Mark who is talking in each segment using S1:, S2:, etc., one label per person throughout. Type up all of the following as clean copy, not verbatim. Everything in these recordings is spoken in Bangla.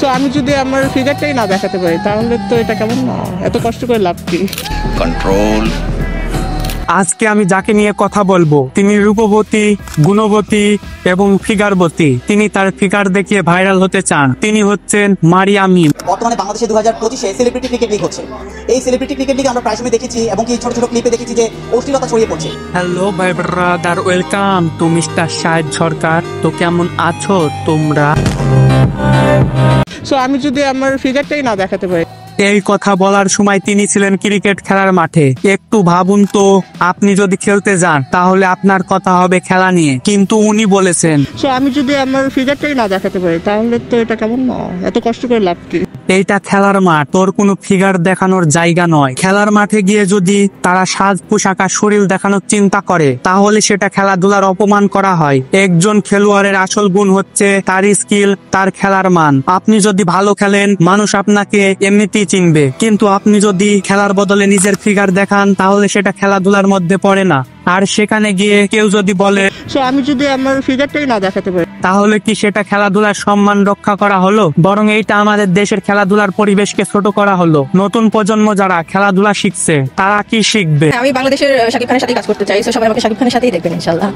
S1: সো আমি যদি আমার ফিগারটাই না দেখাতে পারি তাহলে তো এটা কেমন না, এত কষ্ট করে লাভ কি?
S2: কন্ট্রোল।
S3: আজকে আমি যাকে নিয়ে কথা বলবো তিনি রূপবতী, গুণবতী এবং ফিগারবতী। তিনি তার ফিগার দেখিয়ে ভাইরাল হতে চান। তিনি হচ্ছেন মারিয়া মিম।
S4: বর্তমানে বাংলাদেশে 2025-এ সেলিব্রিটি ক্রিকেট লিগ হচ্ছে। এই সেলিব্রিটি ক্রিকেট লিগে আমরা প্রায় সময় দেখেছি এবং কি ছোট ছোট ক্লিপে দেখেছি যে অশ্লীলতা ছড়িয়ে পড়ছে।
S3: হ্যালো ভাই brother, welcome to mister Shahed Sarkar. তো কেমন আছো তোমরা?
S1: সো আমি যদি আমার ফিগারটাই না দেখাতে পারি।
S3: এই কথা বলার সময় তিনি ছিলেন ক্রিকেট খেলার মাঠে। একটু ভাবুন তো, আপনি যদি খেলতে যান তাহলে আপনার কথা হবে খেলা নিয়ে, কিন্তু উনি বলেছেন
S1: সো আমি যদি আমার ফিগারটাই না দেখাতে পারি তাহলে তো এটা কেমন না, এত কষ্ট করে লাভ কি?
S3: এইটা খেলার মাঠ, তোর কোনো ফিগার দেখানোর জায়গা নয়। খেলার মাঠে গিয়ে যদি তারা সাজ পোশাক আর শরীর দেখানোর চিন্তা করে তাহলে সেটা খেলাধুলার অপমান করা হয়। একজন খেলোয়াড়ের আসল গুণ হচ্ছে তার স্কিল, তার খেলার মান। আপনি যদি ভালো খেলেন মানুষ আপনাকে এমনিতেই চিনবে, কিন্তু আপনি যদি খেলার বদলে নিজের ফিগার দেখান তাহলে সেটা খেলাধুলার মধ্যে পড়ে না। আর সেখানে গিয়ে কেউ যদি বলে
S1: সো আমি যদি আমার ফিগারটাই না দেখাতে পারি
S3: তাহলে কি সেটা খেলাধুলার সম্মান রক্ষা করা হলো? বরং এইটা আমাদের দেশের খেলাধুলার পরিবেশকে ছোট করা হলো। নতুন প্রজন্ম যারা খেলাধুলা শিখছে তারা কি শিখবে?
S5: আমি বাংলাদেশের শাকিব খানের সাথে কাজ করতে চাই, তো সবাই আমাকে শাকিব খানের সাথেই দেখবেন ইনশাআল্লাহ।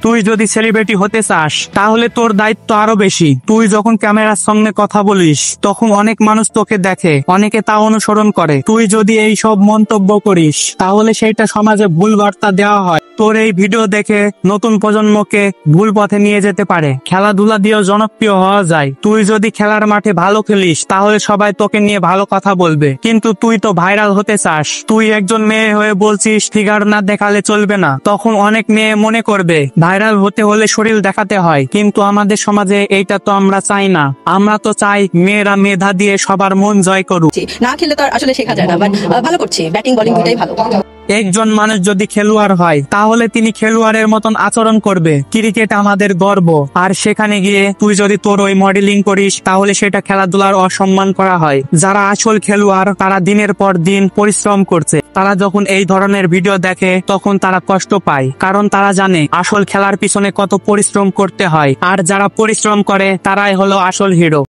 S3: তুই যদি সেলিব্রিটি হতে চাস তাহলে তোর দায়িত্ব আরো বেশি। তুই যখন ক্যামেরার সামনে কথা বলিস তখন অনেক মানুষ তোকে দেখে, অনেকে তা অনুসরণ করে। তুই যদি এই সব মন্তব্য করিস তাহলে সেইটা সমাজে ভুল বার্তা দেওয়া হয়। তোর এই ভিডিও দেখে নতুন প্রজন্মকে ভুল পথে নিয়ে যেতে পারে। খেলাধুলা দিয়েও জনপ্রিয় হওয়া যায়। তুই যদি খেলার মাঠে ভালো খেলিস তাহলে সবাই তোকে নিয়ে ভালো কথা বলবে, কিন্তু তুই তো ভাইরাল হতে চাস। তুই একজন মেয়ে হয়ে বলছিস ফিগার না দেখালে চলবে না, তখন অনেক মেয়ে মনে করবে ভাইরাল হতে হলে শরীর দেখাতে হয়। কিন্তু আমাদের সমাজে এইটা তো আমরা চাই না। আমরা তো চাই মেয়েরা মেধা দিয়ে সবার মন জয় করুক।
S5: না খেললে তো আর আসলে শেখা যায় না, বাট ভালো করছি, ব্যাটিং বোলিং দুটাই ভালো।
S3: একজন মানুষ যদি খেলোয়াড় হয় তাহলে তিনি খেলোয়াড়ের মতন আচরণ করবে। ক্রিকেট আমাদের গর্ব, আর সেখানে গিয়ে তুই যদি তোর ওই মডেলিং করিস তাহলে সেটা খেলাধুলার অসম্মান করা হয়। যারা আসল খেলোয়াড় তারা দিনের পর দিন পরিশ্রম করছে। তারা যখন এই ধরনের ভিডিও দেখে তখন তারা কষ্ট পায়, কারণ তারা জানে আসল খেলার পিছনে কত পরিশ্রম করতে হয়। আর যারা পরিশ্রম করে তারাই হলো আসল হিরো।